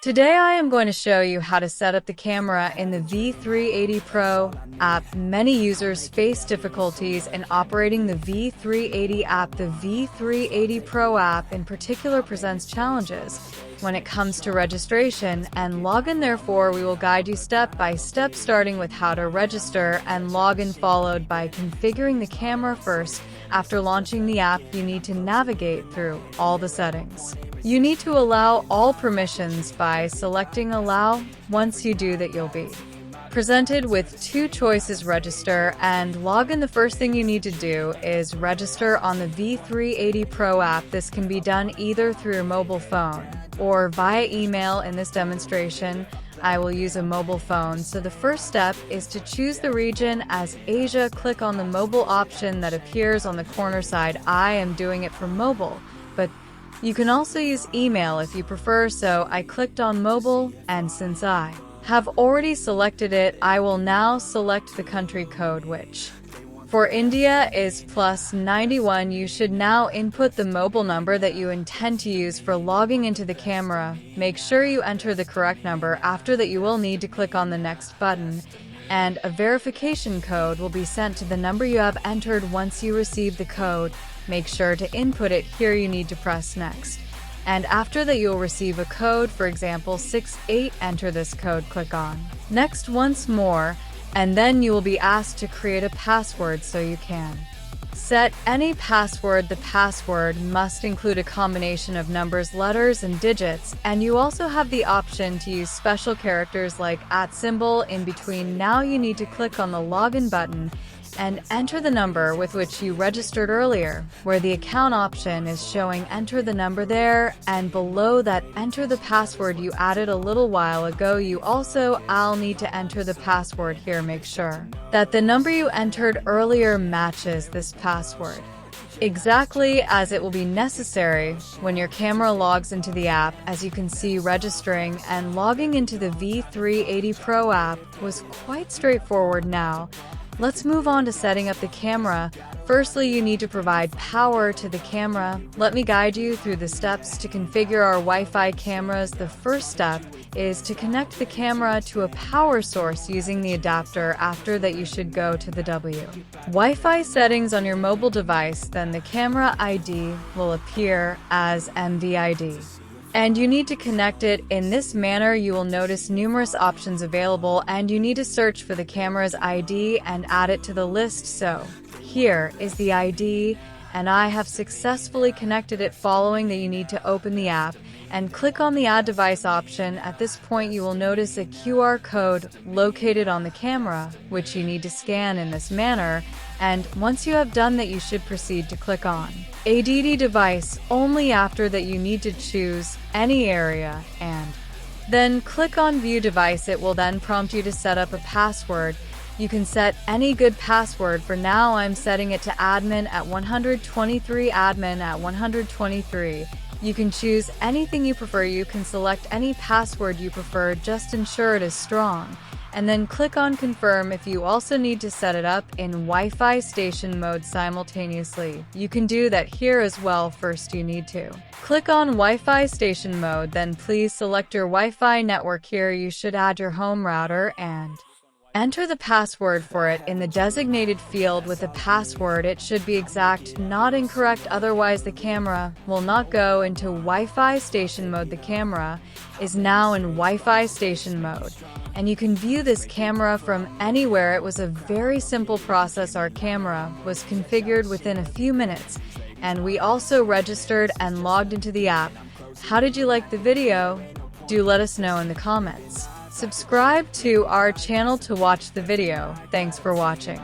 Today I am going to show you how to set up the camera in the V380 Pro app. Many users face difficulties in operating the V380 app. The V380 Pro app in particular presents challenges when it comes to registration and login. Therefore, we will guide you step by step, starting with how to register and login, followed by configuring the camera. First, after launching the app, you need to navigate through all the settings. You need to allow all permissions by selecting Allow. Once you do that, you'll be presented with two choices: register and login. The first thing you need to do is register on the V380 Pro app. This can be done either through your mobile phone or via email. In this demonstration, I will use a mobile phone. So the first step is to choose the region as Asia. Click on the mobile option that appears on the corner side. I am doing it for mobile, but you can also use email if you prefer, so I clicked on mobile, and since I have already selected it, I will now select the country code, which for India is +91. You should now input the mobile number that you intend to use for logging into the camera. Make sure you enter the correct number. After that, you will need to click on the next button, and a verification code will be sent to the number you have entered. Once you receive the code, make sure to input it. Here you need to press next, and after that you'll receive a code, for example 68. Enter this code, click on next once more, and then you will be asked to create a password. So you can set any password. The password must include a combination of numbers, letters, and digits, and you also have the option to use special characters like @ in between. Now you need to click on the login button and enter the number with which you registered earlier. Where the account option is showing, enter the number there, and below that, enter the password you added a little while ago. You also I'll need to enter the password here. Make sure that the number you entered earlier matches this password exactly, as it will be necessary when your camera logs into the app. As you can see, registering and logging into the V380 Pro app was quite straightforward. Now, let's move on to setting up the camera. Firstly, you need to provide power to the camera. Let me guide you through the steps to configure our Wi-Fi cameras. The first step is to connect the camera to a power source using the adapter. After that, you should go to the Wi-Fi settings on your mobile device. Then the camera ID will appear as MVID, and you need to connect it in this manner. You will notice numerous options available, and you need to search for the camera's ID and add it to the list. So here is the ID, and I have successfully connected it. Following that, you need to open the app and click on the Add Device option. At this point, you will notice a QR code located on the camera, which you need to scan in this manner, and once you have done that, you should proceed to click on ADD device. Only after that, you need to choose any area and then click on View Device. It will then prompt you to set up a password. You can set any good password. For now, I'm setting it to admin at 123, admin at 123. You can choose anything you prefer. You can select any password you prefer, just ensure it is strong, and then click on confirm. If you also need to set it up in Wi-Fi station mode simultaneously, you can do that here as well. First, you need to click on Wi-Fi station mode, then please select your Wi-Fi network. Here you should add your home router and enter the password for it in the designated field. With the password, it should be exact, not incorrect, otherwise the camera will not go into Wi-Fi station mode. The camera is now in Wi-Fi station mode, and you can view this camera from anywhere. It was a very simple process. Our camera was configured within a few minutes, and we also registered and logged into the app. How did you like the video? Do let us know in the comments. Subscribe to our channel to watch the video. Thanks for watching.